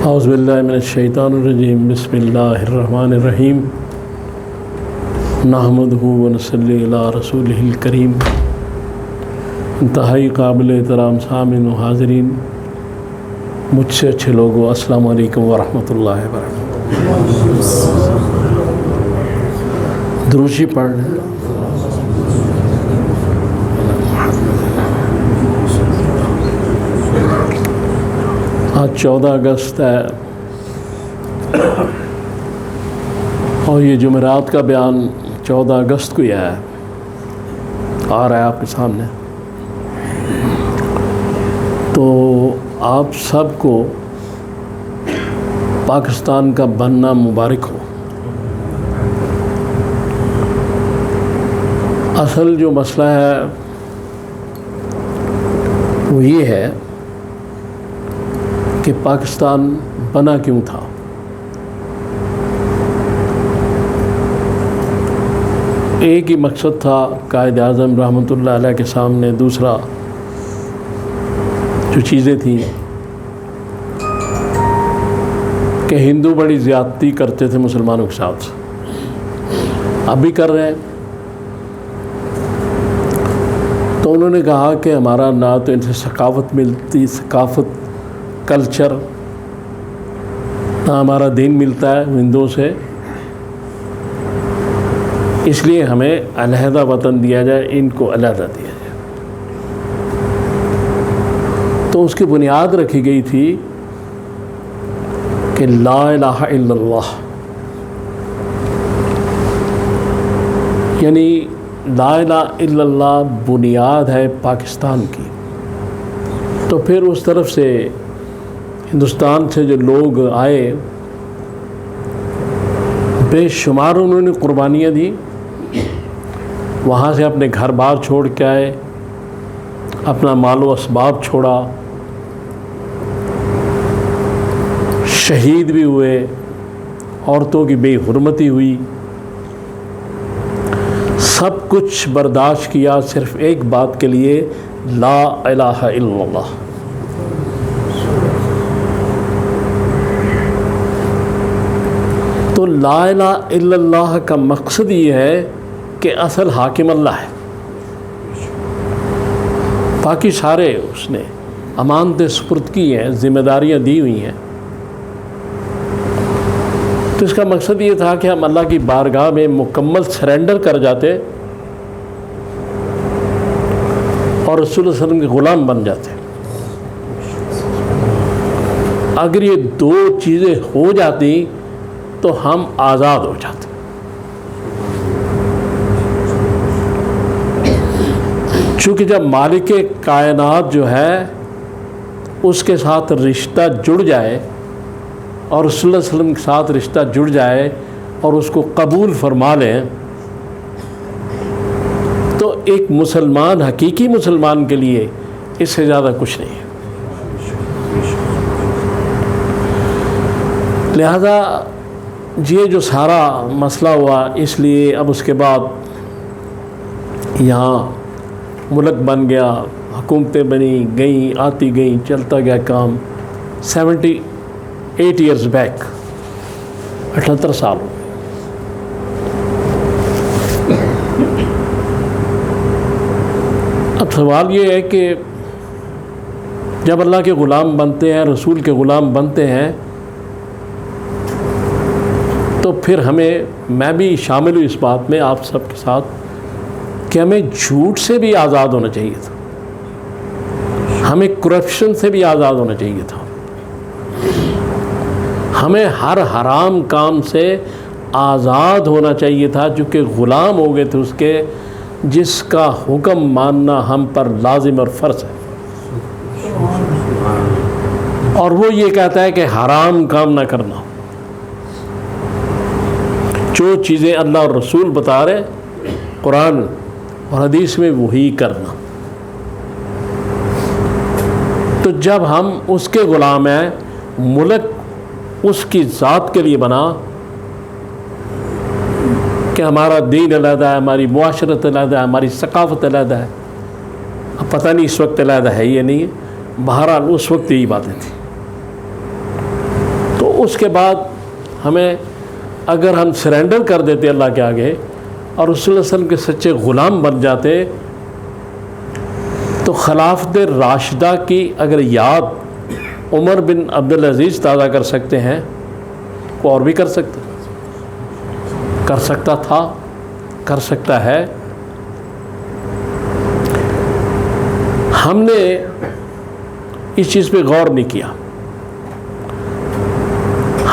اعوذ باللہ من الشیطان الرجیم بسم اللہ الرحمن الرحیم نحمدہ ونصلی علی رسولہ الکریم۔ انتہائی قابل احترام سامعین و حاضرین، مجھ سے اچھے لوگوں، السلام علیکم ورحمۃ اللہ وبرکاتہ۔ دروشی پڑھ لیں۔ آج 14 اگست ہے اور یہ جمعرات کا بیان 14 اگست کو ہی ہے، آ رہا ہے آپ کے سامنے۔ تو آپ سب کو پاکستان کا بننا مبارک ہو۔ اصل جو مسئلہ ہے وہ یہ ہے کہ پاکستان بنا کیوں تھا۔ ایک ہی مقصد تھا قائد اعظم رحمۃ اللہ علیہ کے سامنے، دوسرا جو چیزیں تھیں کہ ہندو بڑی زیادتی کرتے تھے مسلمانوں کے ساتھ، اب بھی کر رہے ہیں۔ تو انہوں نے کہا کہ ہمارا نہ تو ان سے ثقافت ملتی، ثقافت کلچر، نہ ہمارا دین ملتا ہے ہندوؤں سے، اس لیے ہمیں علیحدہ وطن دیا جائے، ان کو علیحدہ دیا جائے۔ تو اس کی بنیاد رکھی گئی تھی کہ لا الہ الا اللہ، یعنی لا الہ الا اللہ بنیاد ہے پاکستان کی۔ تو پھر اس طرف سے ہندوستان سے جو لوگ آئے، بے شمار انہوں نے قربانیاں دی، وہاں سے اپنے گھر بار چھوڑ کے آئے، اپنا مال و اسباب چھوڑا، شہید بھی ہوئے، عورتوں کی بے حرمتی ہوئی، سب کچھ برداشت کیا صرف ایک بات کے لیے، لا الہ الا اللہ۔ تو لا الہ الا اللہ کا مقصد یہ ہے کہ اصل حاکم اللہ ہے، باقی سارے اس نے امانتیں سپرد کی ہیں، ذمہ داریاں دی ہوئی ہیں۔ تو اس کا مقصد یہ تھا کہ ہم اللہ کی بارگاہ میں مکمل سرنڈر کر جاتے اور رسول اللہ علیہ وسلم کے غلام بن جاتے۔ اگر یہ دو چیزیں ہو جاتی تو ہم آزاد ہو جاتے۔ چونکہ جب مالک کائنات جو ہے اس کے ساتھ رشتہ جڑ جائے اور رسول اللہ علیہ وسلم کے ساتھ رشتہ جڑ جائے اور اس کو قبول فرما لیں، تو ایک مسلمان، حقیقی مسلمان کے لیے اس سے زیادہ کچھ نہیں ہے۔ لہذا یہ جو سارا مسئلہ ہوا، اس لیے اب اس کے بعد یہاں ملک بن گیا، حکومتیں بنی گئیں، آتی گئیں، چلتا گیا کام۔ 78 ایئرز بیک، 78 سال ہو گئے۔ اب سوال یہ ہے کہ جب اللہ کے غلام بنتے ہیں، رسول کے غلام بنتے ہیں، تو پھر میں بھی شامل ہوں اس بات میں آپ سب کے ساتھ کہ ہمیں جھوٹ سے بھی آزاد ہونا چاہیے تھا، ہمیں کرپشن سے بھی آزاد ہونا چاہیے تھا، ہمیں ہر حرام کام سے آزاد ہونا چاہیے تھا، چونکہ غلام ہو گئے تھے اس کے، جس کا حکم ماننا ہم پر لازم اور فرض ہے، اور وہ یہ کہتا ہے کہ حرام کام نہ کرنا، جو چیزیں اللہ اور رسول بتا رہے قرآن اور حدیث میں، وہی کرنا۔ تو جب ہم اس کے غلام ہیں، ملک اس کی ذات کے لیے بنا کہ ہمارا دین علیحدہ ہے، ہماری معاشرت علیحدہ ہے، ہماری ثقافت علیحدہ ہے۔ اب پتہ نہیں اس وقت علیحدہ ہے یا نہیں، بہرحال اس وقت یہی باتیں تھیں۔ اس کے بعد ہمیں اگر ہم سرنڈر کر دیتے اللہ کے آگے اور رسول اللہ صلی اللہ علیہ وسلم کے سچے غلام بن جاتے تو خلافت راشدہ کی اگر یاد عمر بن عبدالعزیز تازہ کر سکتے ہیں وہ اور بھی کر سکتا تھا، کر سکتا ہے۔ ہم نے اس چیز پہ غور نہیں کیا،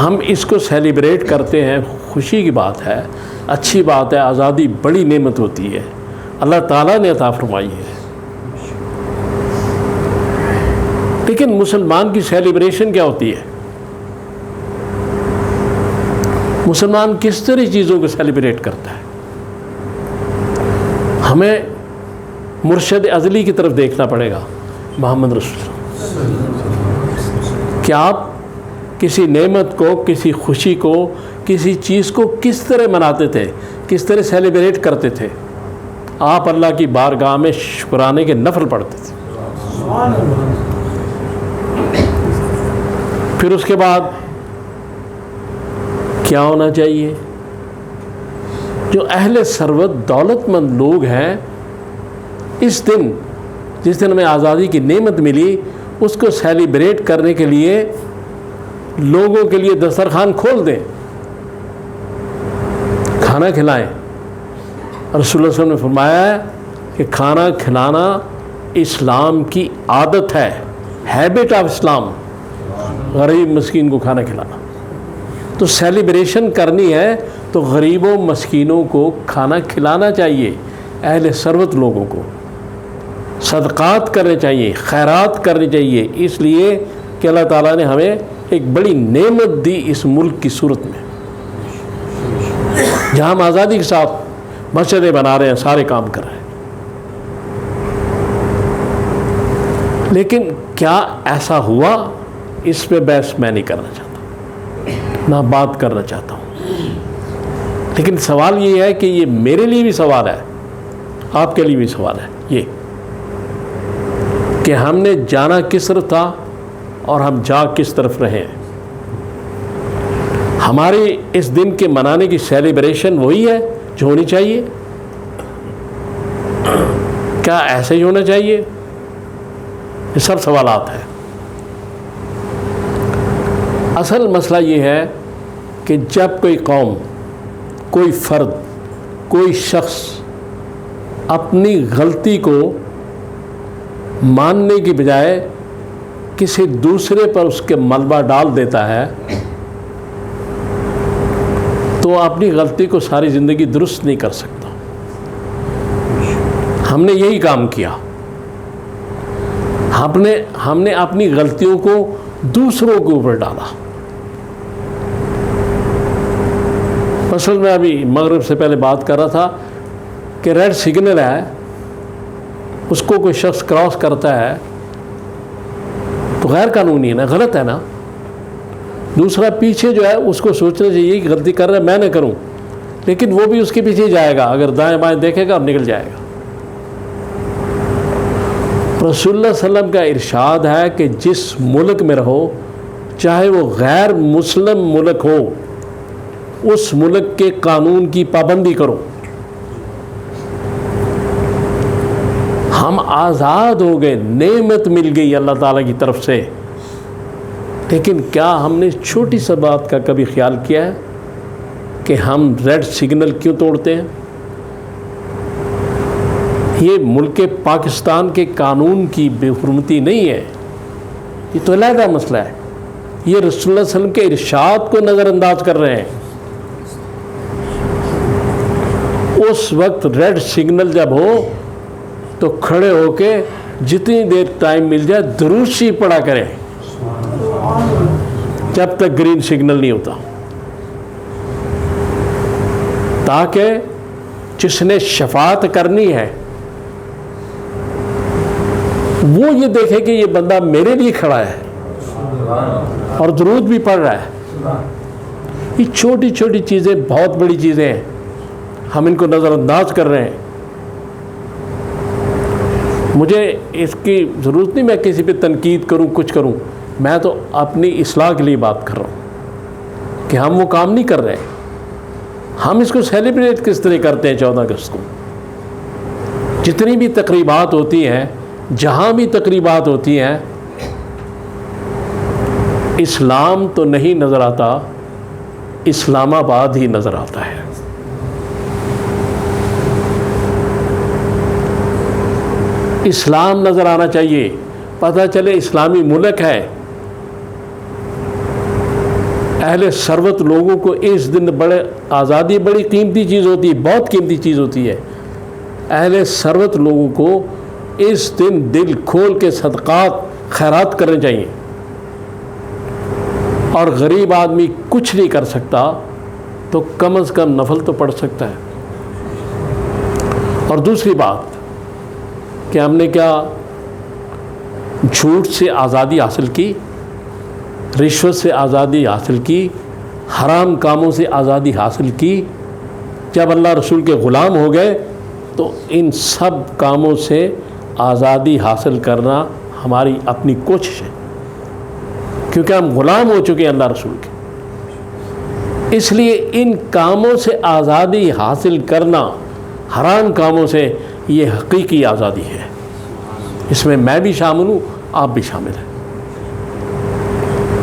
ہم اس کو سیلیبریٹ کرتے ہیں، خوشی کی بات ہے، اچھی بات ہے، آزادی بڑی نعمت ہوتی ہے، اللہ تعالیٰ نے عطا فرمائی ہے، لیکن مسلمان کی سیلیبریشن کیا ہوتی ہے؟ مسلمان کس طرح چیزوں کو سیلیبریٹ کرتا ہے؟ ہمیں مرشد ازلی کی طرف دیکھنا پڑے گا، محمد رسول اللہ۔ کہ آپ کسی نعمت کو، کسی خوشی کو، کسی چیز کو کس طرح مناتے تھے، کس طرح سیلیبریٹ کرتے تھے؟ آپ اللہ کی بارگاہ میں شکرانے کے نفل پڑھتے تھے۔ پھر اس کے بعد کیا ہونا چاہیے؟ جو اہل ثروت دولت مند لوگ ہیں، اس دن جس دن ہمیں آزادی کی نعمت ملی، اس کو سیلیبریٹ کرنے کے لیے لوگوں کے لیے دسترخوان کھول دیں، کھانا کھلائیں۔ رسول اللہ صلی اللہ علیہ وسلم نے فرمایا ہے کہ کھانا کھلانا اسلام کی عادت ہے، ہیبٹ آف اسلام، غریب مسکین کو کھانا کھلانا۔ تو سیلیبریشن کرنی ہے تو غریبوں مسکینوں کو کھانا کھلانا چاہیے، اہل ثروت لوگوں کو صدقات کرنے چاہیے، خیرات کرنی چاہیے، اس لیے کہ اللہ تعالیٰ نے ہمیں ایک بڑی نعمت دی اس ملک کی صورت میں، جہاں ہم آزادی کے ساتھ مسجدیں بنا رہے ہیں، سارے کام کر رہے ہیں۔ لیکن کیا ایسا ہوا؟ اس پہ بحث میں نہیں کرنا چاہتا، نہ بات کرنا چاہتا ہوں، لیکن سوال یہ ہے کہ یہ میرے لیے بھی سوال ہے، آپ کے لیے بھی سوال ہے، یہ کہ ہم نے جانا کس طرف تھا اور ہم جا کس طرف رہے ہیں۔ ہماری اس دن کے منانے کی سیلیبریشن وہی ہے جو ہونی چاہیے؟ کیا ایسے ہی ہونا چاہیے؟ یہ سب سوالات ہیں۔ اصل مسئلہ یہ ہے کہ جب کوئی قوم، کوئی فرد، کوئی شخص اپنی غلطی کو ماننے کی بجائے کسی دوسرے پر اس کے ملبہ ڈال دیتا ہے تو اپنی غلطی کو ساری زندگی درست نہیں کر سکتا۔ ہم نے یہی کام کیا، ہم نے اپنی غلطیوں کو دوسروں کے اوپر ڈالا۔ مثلاً میں ابھی مغرب سے پہلے بات کر رہا تھا کہ ریڈ سگنل ہے، اس کو کوئی شخص کراس کرتا ہے تو غیر قانونی ہے نا، غلط ہے نا۔ دوسرا پیچھے جو ہے اس کو سوچنا چاہیے کہ غلطی کر رہا ہے، میں نہ کروں، لیکن وہ بھی اس کے پیچھے جائے گا، اگر دائیں بائیں دیکھے گا اور نکل جائے گا۔ رسول اللہ صلی اللہ علیہ وسلم کا ارشاد ہے کہ جس ملک میں رہو، چاہے وہ غیر مسلم ملک ہو، اس ملک کے قانون کی پابندی کرو۔ ہم آزاد ہو گئے، نعمت مل گئی اللہ تعالیٰ کی طرف سے، لیکن کیا ہم نے چھوٹی سا بات کا کبھی خیال کیا ہے کہ ہم ریڈ سگنل کیوں توڑتے ہیں؟ یہ ملک پاکستان کے قانون کی بے حرمتی نہیں ہے، یہ تو علیحدہ مسئلہ ہے۔ یہ رسول اللہ صلی اللہ علیہ وسلم کے ارشاد کو نظر انداز کر رہے ہیں۔ اس وقت ریڈ سگنل جب ہو تو کھڑے ہو کے جتنی دیر ٹائم مل جائے درود شریف پڑھا کریں جب تک گرین سگنل نہیں ہوتا، تاکہ جس نے شفاعت کرنی ہے وہ یہ دیکھے کہ یہ بندہ میرے لیے کھڑا ہے اور درود بھی پڑھ رہا ہے۔ یہ چھوٹی چھوٹی چیزیں بہت بڑی چیزیں ہیں، ہم ان کو نظر انداز کر رہے ہیں۔ مجھے اس کی ضرورت نہیں میں کسی پہ تنقید کروں، کچھ کروں، میں تو اپنی اصلاح کے لیے بات کر رہا ہوں۔ کہ ہم وہ کام نہیں کر رہے. ہم اس کو سیلیبریٹ کس طرح کرتے ہیں 14 اگست کو. جتنی بھی تقریبات ہوتی ہیں، جہاں بھی تقریبات ہوتی ہیں، اسلام تو نہیں نظر آتا، اسلام آباد ہی نظر آتا ہے. اسلام نظر آنا چاہیے، پتہ چلے اسلامی ملک ہے. اہل ثروت لوگوں کو اس دن بڑے آزادی بڑی قیمتی چیز ہوتی ہے، بہت قیمتی چیز ہوتی ہے. اہل ثروت لوگوں کو اس دن دل کھول کے صدقات خیرات کرنے چاہیے. اور غریب آدمی کچھ نہیں کر سکتا تو کم از کم نفل تو پڑھ سکتا ہے. اور دوسری بات کہ ہم نے کیا جھوٹ سے آزادی حاصل کی، رشوت سے آزادی حاصل کی، حرام کاموں سے آزادی حاصل کی. جب اللہ رسول کے غلام ہو گئے تو ان سب کاموں سے آزادی حاصل کرنا ہماری اپنی کوشش ہے، کیونکہ ہم غلام ہو چکے ہیں اللہ رسول کے. اس لیے ان کاموں سے آزادی حاصل کرنا، حرام کاموں سے، یہ حقیقی آزادی ہے. اس میں میں بھی شامل ہوں، آپ بھی شامل ہیں.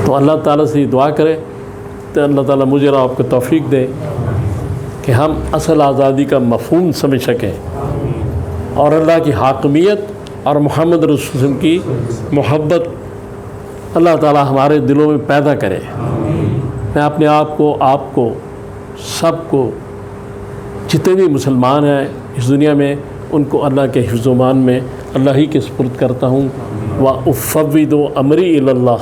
تو اللہ تعالیٰ سے دعا کرے تو اللہ تعالیٰ مجھے اور آپ کو توفیق دے کہ ہم اصل آزادی کا مفہوم سمجھ سکیں اور اللہ کی حاکمیت اور محمد رسول اللہ کی محبت اللہ تعالیٰ ہمارے دلوں میں پیدا کرے. میں اپنے آپ کو سب کو، جتنے بھی مسلمان ہیں اس دنیا میں، ان کو اللہ کے حفظ و امان میں اللہ ہی کے سپرد کرتا ہوں. وَأُفَوِّضُ أَمْرِي إِلَى اللَّهِ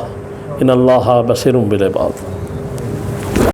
إِنَّ اللَّهَ بَصِيرٌ بِالْعِبَادِ.